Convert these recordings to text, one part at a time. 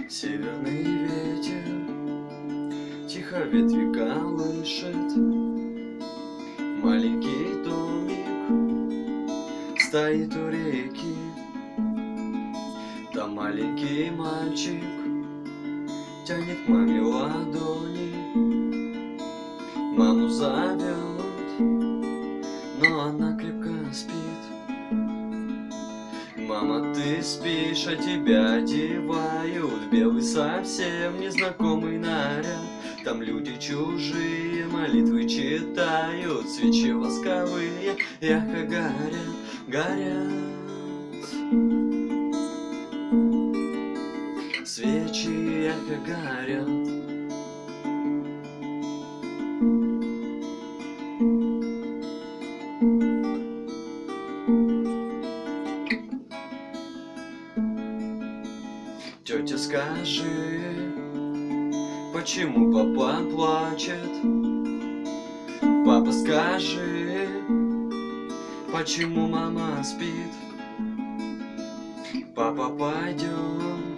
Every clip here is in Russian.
Северный ветер тихо ветви колышет. Маленький домик стоит у реки. Там маленький мальчик тянет к маме ладони. Маму зовет, но она крепко спит. Мама, ты спишь, а тебя одевают в белый совсем незнакомый наряд. Там люди чужие молитвы читают, свечи восковые ярко горят, горят. Свечи ярко горят. Тетя, скажи, почему папа плачет? Папа, скажи, почему мама спит? Папа, пойдем,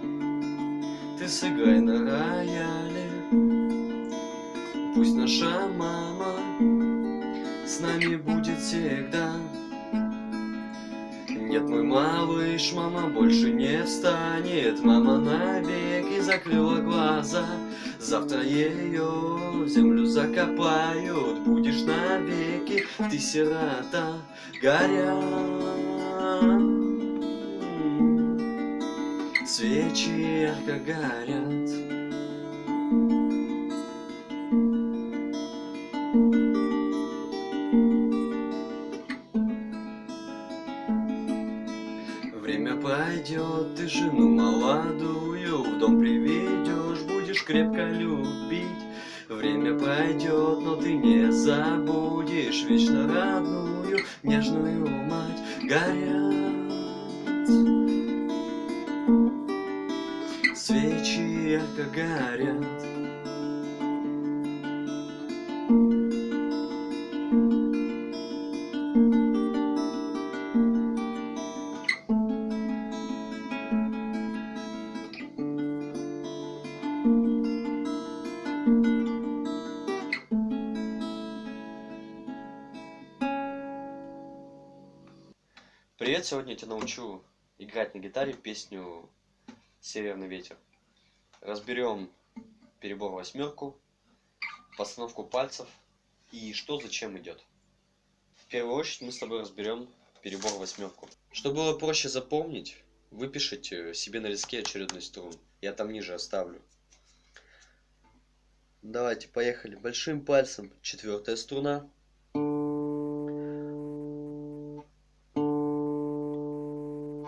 ты сыграй на рояле. Пусть наша мама с нами будет всегда. Нет, мой малыш, мама больше не встанет. Мама навеки закрыла глаза. Завтра ее в землю закопают. Будешь навеки, ты сирота. Горят свечи ярко горят. Время пройдет, ты жену молодую в дом приведешь, будешь крепко любить. Время пройдет, но ты не забудешь вечно родную, нежную мать. Горят свечи ярко горят. Привет, сегодня я тебя научу играть на гитаре песню «Северный ветер». Разберем перебор восьмерку, постановку пальцев и что зачем идет. В первую очередь мы с тобой разберем перебор восьмерку. Чтобы было проще запомнить, выпишите себе на листке очередной струн. Я там ниже оставлю. Давайте, поехали. Большим пальцем 4-я струна.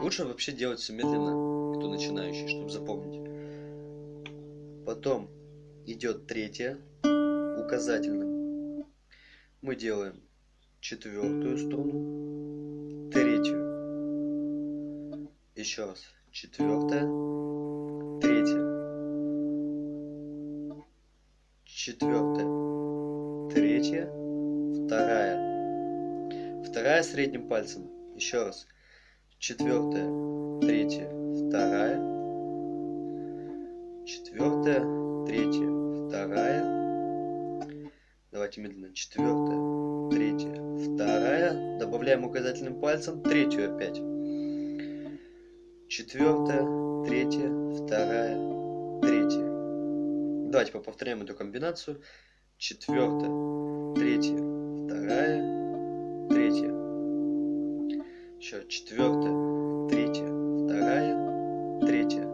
Лучше вообще делать все медленно, кто начинающий, чтобы запомнить. Потом идет 3-я указательным. Мы делаем 4-ю струну, 3-ю. Еще раз. 4-я, 3-я. 4-я, 3-я, 2-я. 2-я средним пальцем. Еще раз. 4-я, 3-я, 2-я. 4-я, 3-я, 2-я. Давайте медленно. 4-я, 3-я, 2-я. Добавляем указательным пальцем 3-ю опять. 4-я, 3-я, 2-я, 3-я. Давайте повторяем эту комбинацию. 4-я, 3-я, 2-я, 3-я. Еще 4-я, 3-я, 2-я, 3-я.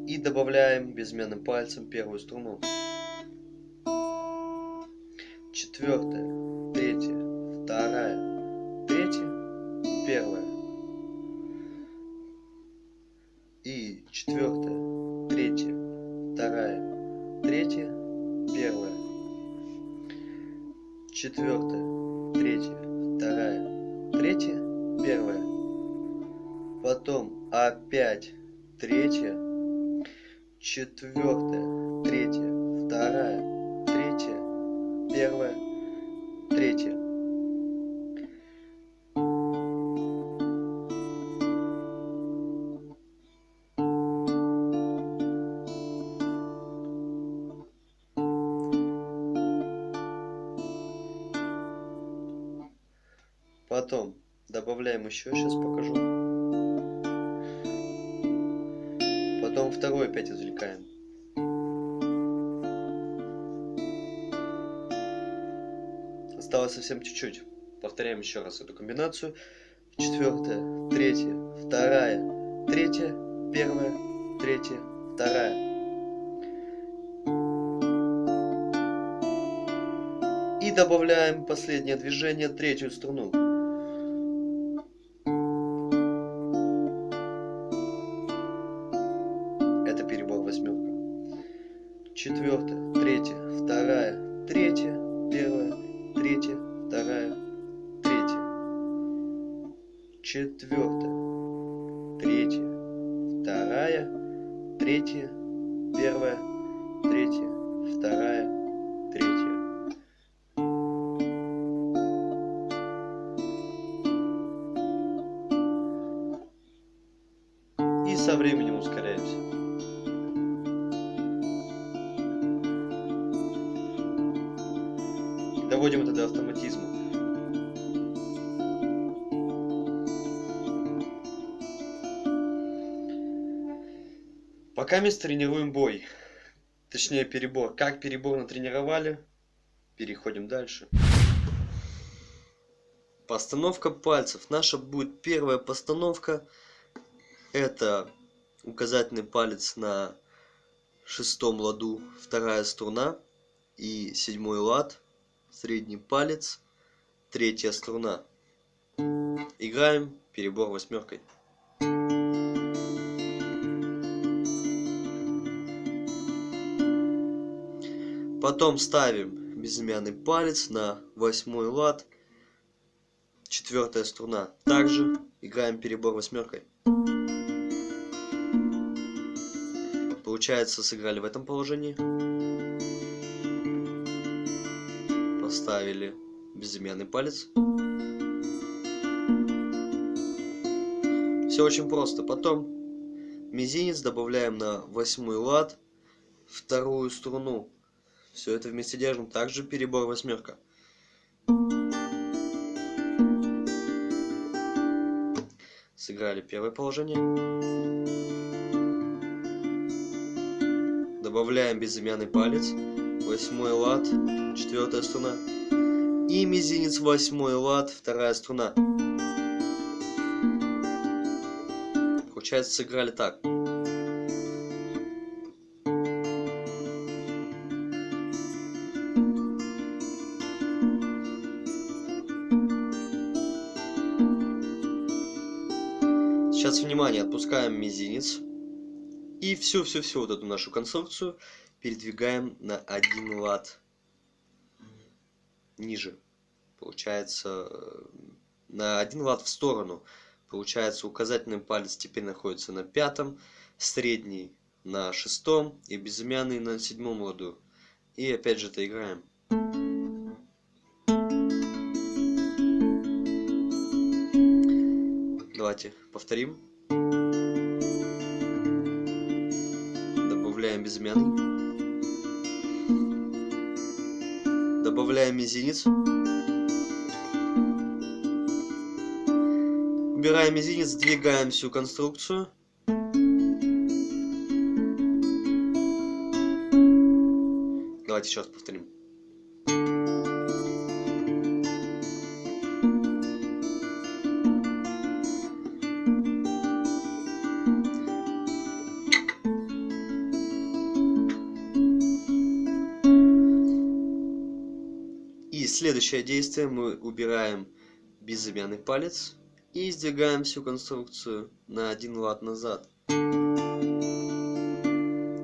И добавляем безымянным пальцем 1-ю струну. 4-я, 3-я, 2-я, 3-я, 1-я. И 4-я, 3-я, 2-я, 3-я, 1-я. 4-я, 3-я, 2-я, 3-я. первая, потом опять третья, четвертая, третья, вторая, третья, первая, третья. Потом добавляем еще, сейчас покажу. Потом второй опять извлекаем. Осталось совсем чуть-чуть. Повторяем еще раз эту комбинацию. Четвертая, третья, вторая, третья, первая, третья, вторая. И добавляем последнее движение, третью струну. Это перебор восьмерка. Четвертая, третья, вторая, третья, первая, третья, вторая, третья. Четвертая, третья, вторая, третья, первая, третья, вторая, третья. И со временем ускоряемся. Доводим это до автоматизма. Пока мы тренируем бой, точнее перебор. Как перебор натренировали, переходим дальше. Постановка пальцев. Наша будет первая постановка. Это указательный палец на шестом ладу, вторая струна, и седьмой лад, средний палец, третья струна. Играем перебор восьмеркой. Потом ставим безымянный палец на восьмой лад, четвертая струна. Также играем перебор восьмеркой. Получается, сыграли в этом положении. Поставили безымянный палец. Все очень просто. Потом мизинец добавляем на восьмой лад, вторую струну. Все это вместе держим. Также перебор восьмерка. Сыграли первое положение. Добавляем безымянный палец, восьмой лад, четвертая струна. И мизинец, восьмой лад, вторая струна. Получается, сыграли так. Сейчас, внимание, отпускаем мизинец. И всю вот эту нашу конструкцию передвигаем на один лад ниже. Получается, на один лад в сторону. Получается, указательный палец теперь находится на пятом, средний на шестом и безымянный на седьмом ладу. И опять же это играем. Давайте повторим. Добавляем безымянный. Добавляем мизинец. Убираем мизинец, сдвигаем всю конструкцию. Давайте еще раз повторим. И следующее действие: мы убираем безымянный палец и сдвигаем всю конструкцию на один лад назад.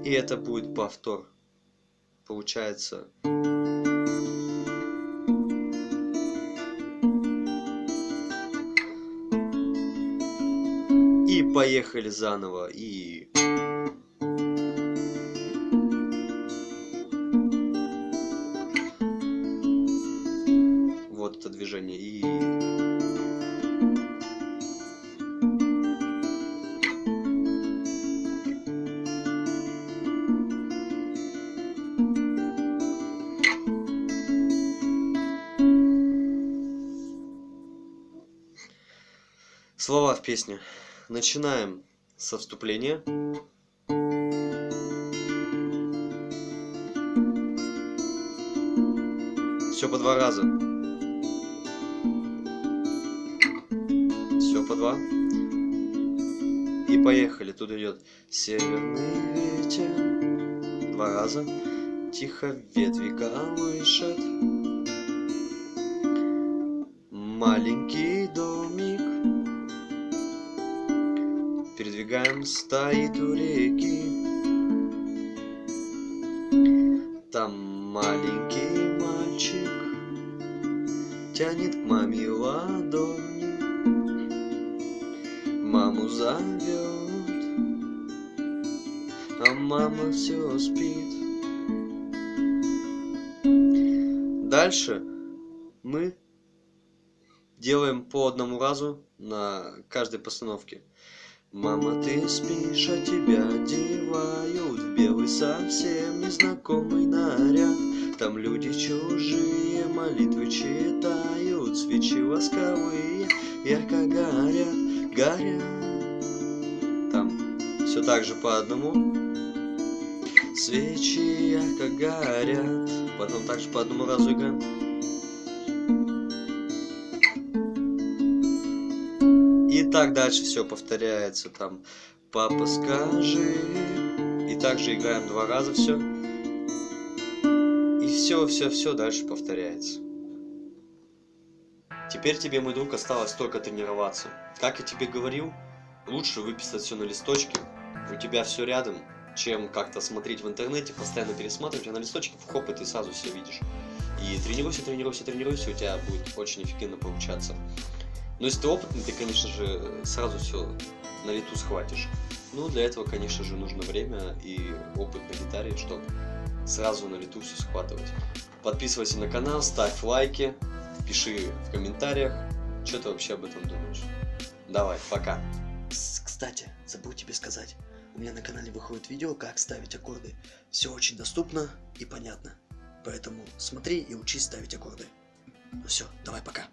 И это будет повтор. Получается, И поехали заново. И... Вот это движение. И... Слова в песне. Начинаем со вступления. Все по 2 раза. Все по 2. И поехали. Тут идет северный ветер. 2 раза. Тихо ветви колышет. Маленький домик. Передвигаем, стоит у реки. Там маленький мальчик тянет к маме ладони. Маму зовет, а мама все спит. Дальше мы делаем по 1 разу на каждой постановке. Мама, ты спишь, а тебя одевают в белый совсем незнакомый наряд. Там люди чужие молитвы читают, свечи восковые ярко горят, горят. Там все так же по 1. Свечи ярко горят. Потом также по 1 разу играем. И так дальше все повторяется. Там папа, скажи. И также играем 2 раза все. И все дальше повторяется. Теперь тебе, мой друг, осталось только тренироваться. Как я тебе говорил, лучше выписать все на листочке. У тебя все рядом, чем как-то смотреть в интернете, постоянно пересматривать, а на листочке хоп, и ты сразу все видишь. И тренируйся, у тебя будет очень эффективно получаться. Но если ты опытный, ты, конечно же, сразу все на лету схватишь. Ну, для этого, конечно же, нужно время и опыт на гитаре, чтобы сразу на лету все схватывать. Подписывайся на канал, ставь лайки, пиши в комментариях, что ты вообще об этом думаешь. Давай, пока. Кстати, забыл тебе сказать, у меня на канале выходит видео, как ставить аккорды. Все очень доступно и понятно. Поэтому смотри и учись ставить аккорды. Ну все, давай, пока.